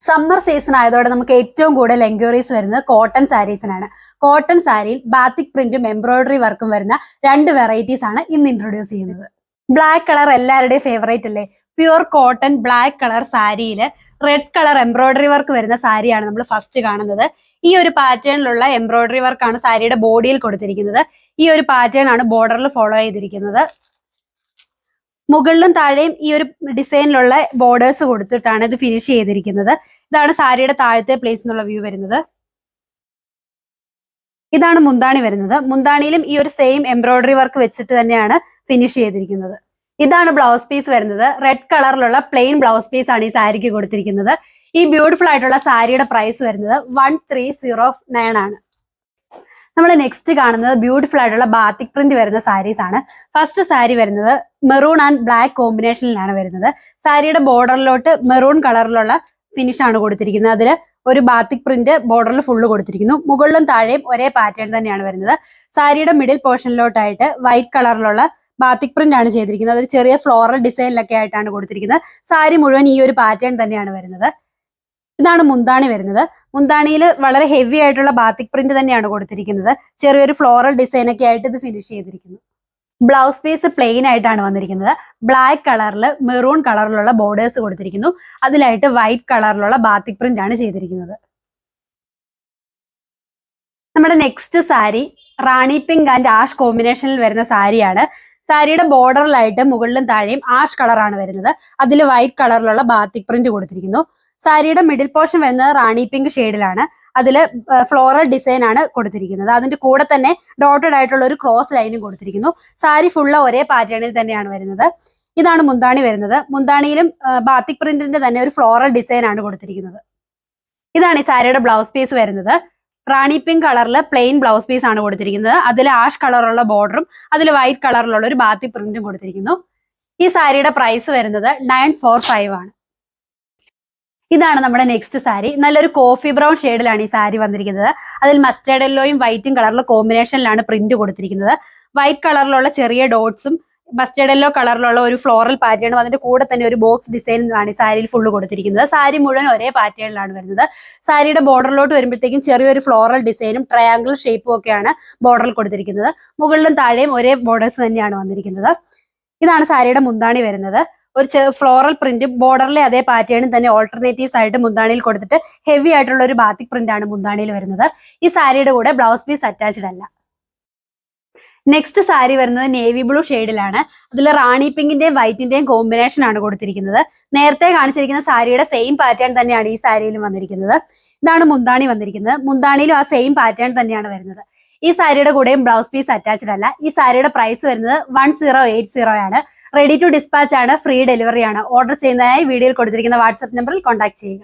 Summer season ആയതോടെ നമുക്ക് ഏറ്റവും കൂടുതൽ എൻക്വയറീസ് വരുന്നത് കോട്ടൺ സാരീസിനാണ്. കോട്ടൺ സാരിയിൽ ബാത്തിക് പ്രിന്റും എംബ്രോയിഡറി വർക്കും വരുന്ന രണ്ട് വെറൈറ്റീസ് ആണ് ഇന്ന് ഇൻട്രൊഡ്യൂസ് ചെയ്യുന്നത്. ബ്ലാക്ക് കളർ എല്ലാവരുടെയും ഫേവറേറ്റ് അല്ലേ? പ്യുവർ കോട്ടൺ ബ്ലാക്ക് കളർ സാരിയിൽ റെഡ് കളർ എംബ്രോയിഡറി വർക്ക് വരുന്ന സാരിയാണ് നമ്മൾ ഫസ്റ്റ് കാണുന്നത്. ഈ ഒരു പാറ്റേണിലുള്ള എംബ്രോയിഡറി വർക്കാണ് സാരിയുടെ ബോഡിയിൽ കൊടുത്തിരിക്കുന്നത്. ഈ ഒരു പാറ്റേൺ ആണ് ബോർഡറിൽ ഫോളോ ചെയ്തിരിക്കുന്നത്. മുകളിലും താഴെയും ഈ ഒരു ഡിസൈനിലുള്ള ബോർഡേഴ്സ് കൊടുത്തിട്ടാണ് ഇത് ഫിനിഷ് ചെയ്തിരിക്കുന്നത്. ഇതാണ് സാരിയുടെ താഴത്തെ പ്ലേസ് എന്നുള്ള വ്യൂ വരുന്നത്. ഇതാണ് മുന്താണി വരുന്നത്. മുന്താണിയിലും ഈ ഒരു സെയിം എംബ്രോയിഡറി വർക്ക് വെച്ചിട്ട് തന്നെയാണ് ഫിനിഷ് ചെയ്തിരിക്കുന്നത്. ഇതാണ് ബ്ലൗസ് പീസ് വരുന്നത്. റെഡ് കളറിലുള്ള പ്ലെയിൻ ബ്ലൗസ് പീസ് ആണ് ഈ സാരിക്ക് കൊടുത്തിരിക്കുന്നത്. ഈ ബ്യൂട്ടിഫുൾ ആയിട്ടുള്ള സാരിയുടെ പ്രൈസ് വരുന്നത് 1309 ആണ്. നമ്മൾ നെക്സ്റ്റ് കാണുന്നത് ബ്യൂട്ടിഫുൾ ആയിട്ടുള്ള ബാത്തിക് പ്രിന്റ് വരുന്ന സാരീസ് ആണ്. ഫസ്റ്റ് സാരി വരുന്നത് മെറൂൺ ആൻഡ് ബ്ലാക്ക് കോമ്പിനേഷനിലാണ് വരുന്നത്. സാരിയുടെ ബോർഡറിലോട്ട് മെറൂൺ കളറിലുള്ള ഫിനിഷ് ആണ് കൊടുത്തിരിക്കുന്നത്. അതിൽ ഒരു ബാത്തിക് പ്രിന്റ് ബോർഡറിൽ ഫുള്ള് കൊടുത്തിരിക്കുന്നു. മുകളിലും താഴെയും ഒരേ പാറ്റേൺ തന്നെയാണ് വരുന്നത്. സാരിയുടെ മിഡിൽ പോർഷനിലോട്ടായിട്ട് വൈറ്റ് കളറിലുള്ള ബാത്തിക് പ്രിന്റ് ആണ് ചെയ്തിരിക്കുന്നത്. അതൊരു ചെറിയ ഫ്ലോറൽ ഡിസൈനിലൊക്കെ ആയിട്ടാണ് കൊടുത്തിരിക്കുന്നത്. സാരി മുഴുവൻ ഈ ഒരു പാറ്റേൺ തന്നെയാണ് വരുന്നത്. ഇതാണ് മുന്താണി വരുന്നത്. മുന്താണിയിൽ വളരെ ഹെവി ആയിട്ടുള്ള ബാത്തിക് പ്രിന്റ് തന്നെയാണ് കൊടുത്തിരിക്കുന്നത്. ചെറിയൊരു ഫ്ലോറൽ ഡിസൈൻ ഒക്കെ ആയിട്ട് ഇത് ഫിനിഷ് ചെയ്തിരിക്കുന്നു. ബ്ലൗസ് പീസ് പ്ലെയിൻ ആയിട്ടാണ് വന്നിരിക്കുന്നത്. ബ്ലാക്ക് കളറിൽ മെറൂൺ കളറിലുള്ള ബോർഡേഴ്സ് കൊടുത്തിരിക്കുന്നു. അതിലായിട്ട് വൈറ്റ് കളറിലുള്ള ബാത്തിക് പ്രിന്റ് ആണ് ചെയ്തിരിക്കുന്നത്. നമ്മുടെ next sari rani pink and ash കോമ്പിനേഷനിൽ വരുന്ന സാരിയാണ്. സാരിയുടെ ബോർഡറിലായിട്ട് മുകളിലും താഴെയും ആഷ് കളറാണ് വരുന്നത്. അതിൽ വൈറ്റ് കളറിലുള്ള ബാത്തിക് പ്രിന്റ് കൊടുത്തിരിക്കുന്നു. സാരിയുടെ മിഡിൽ പോർഷൻ വരുന്നത് റാണി പിങ്ക് ഷെയ്ഡിലാണ്. അതിൽ ഫ്ലോറൽ ഡിസൈൻ ആണ് കൊടുത്തിരിക്കുന്നത്. അതിന്റെ കൂടെ തന്നെ ഡോട്ടഡ് ആയിട്ടുള്ള ഒരു ക്രോസ് ലൈനും കൊടുത്തിരിക്കുന്നു. സാരി ഫുള്ള് ഒരേ പാറ്റേണിൽ തന്നെയാണ് വരുന്നത്. ഇതാണ് മുന്താണി വരുന്നത്. മുന്താണിയിലും ബാത്തിക് പ്രിന്റിന്റെ തന്നെ ഒരു ഫ്ലോറൽ ഡിസൈൻ ആണ് കൊടുത്തിരിക്കുന്നത്. ഇതാണ് ഈ സാരിയുടെ ബ്ലൗസ് പീസ് വരുന്നത്. റാണി പിങ്ക് കളറിൽ പ്ലെയിൻ ബ്ലൗസ് പീസ് ആണ് കൊടുത്തിരിക്കുന്നത്. അതിൽ ആഷ് കളറുള്ള ബോർഡറും അതിൽ വൈറ്റ് കളറിലുള്ള ഒരു ബാത്തിക് പ്രിന്റും കൊടുത്തിരിക്കുന്നു. ഈ സാരിയുടെ പ്രൈസ് വരുന്നത് 945 ആണ്. ഇതാണ് നമ്മുടെ നെക്സ്റ്റ് സാരി. നല്ലൊരു കോഫി ബ്രൗൺ ഷെയ്ഡിലാണ് ഈ സാരി വന്നിരിക്കുന്നത്. അതിൽ മസ്റ്റേർഡ് യെല്ലോയും വൈറ്റും കളറിലെ കോമ്പിനേഷനിലാണ് പ്രിന്റ് കൊടുത്തിരിക്കുന്നത്. വൈറ്റ് കളറിലുള്ള ചെറിയ ഡോട്ട്സും മസ്റ്റേർഡ് യെല്ലോ കളറിലുള്ള ഒരു ഫ്ലോറൽ പാറ്റേണും അതിന്റെ കൂടെ തന്നെ ഒരു ബോക്സ് ഡിസൈനുമാണ് ഈ സാരിയിൽ ഫുള്ള് കൊടുത്തിരിക്കുന്നത്. സാരി മുഴുവൻ ഒരേ പാറ്റേണിലാണ് വരുന്നത്. സാരിയുടെ ബോർഡറിലോട്ട് വരുമ്പോഴത്തേക്കും ചെറിയൊരു ഫ്ലോറൽ ഡിസൈനും ട്രയാങ്കിൾ ഷേപ്പും ഒക്കെയാണ് ബോർഡറിൽ കൊടുത്തിരിക്കുന്നത്. മുകളിലും താഴെയും ഒരേ ബോർഡേഴ്സ് തന്നെയാണ് വന്നിരിക്കുന്നത്. ഇതാണ് സാരിയുടെ മുന്താണി വരുന്നത്. ഒരു ഫ്ലോറൽ പ്രിന്റ് ബോർഡറിലെ അതേ പാറ്റേണും തന്നെ ഓൾട്ടർനേറ്റീവ്സ് ആയിട്ട് മുന്താണിയിൽ കൊടുത്തിട്ട് ഹെവി ആയിട്ടുള്ള ഒരു ബാത്തിക് പ്രിന്റ് ആണ് മുന്താണിയിൽ വരുന്നത്. ഈ സാരിയുടെ കൂടെ ബ്ലൗസ് പീസ് അറ്റാച്ച്ഡ് അല്ല. നെക്സ്റ്റ് സാരി വരുന്നത് നേവി ബ്ലൂ ഷെയ്ഡിലാണ്. അതിൽ റാണി പിങ്കിന്റെയും വൈറ്റിന്റെയും കോമ്പിനേഷൻ ആണ് കൊടുത്തിരിക്കുന്നത്. നേരത്തെ കാണിച്ചിരിക്കുന്ന സാരിയുടെ സെയിം പാറ്റേൺ തന്നെയാണ് ഈ സാരിയിലും വന്നിരിക്കുന്നത്. ഇതാണ് മുന്താണി വന്നിരിക്കുന്നത്. മുന്താണിയിലും ആ സെയിം പാറ്റേൺ തന്നെയാണ് വരുന്നത്. ഈ സാരിയുടെ കൂടെയും ബ്ലൗസ് പീസ് അറ്റാച്ച്ഡ് അല്ല. ഈ സാരിയുടെ പ്രൈസ് വരുന്നത് 1080 ആണ്. റെഡി ടു ഡിസ്പാച്ച് ആണ്. ഫ്രീ ഡെലിവറി ആണ്. ഓർഡർ ചെയ്യുന്നതിനായി വീഡിയോയിൽ കൊടുത്തിരിക്കുന്ന വാട്സ്ആപ്പ് നമ്പറിൽ കോൺടാക്ട് ചെയ്യുക.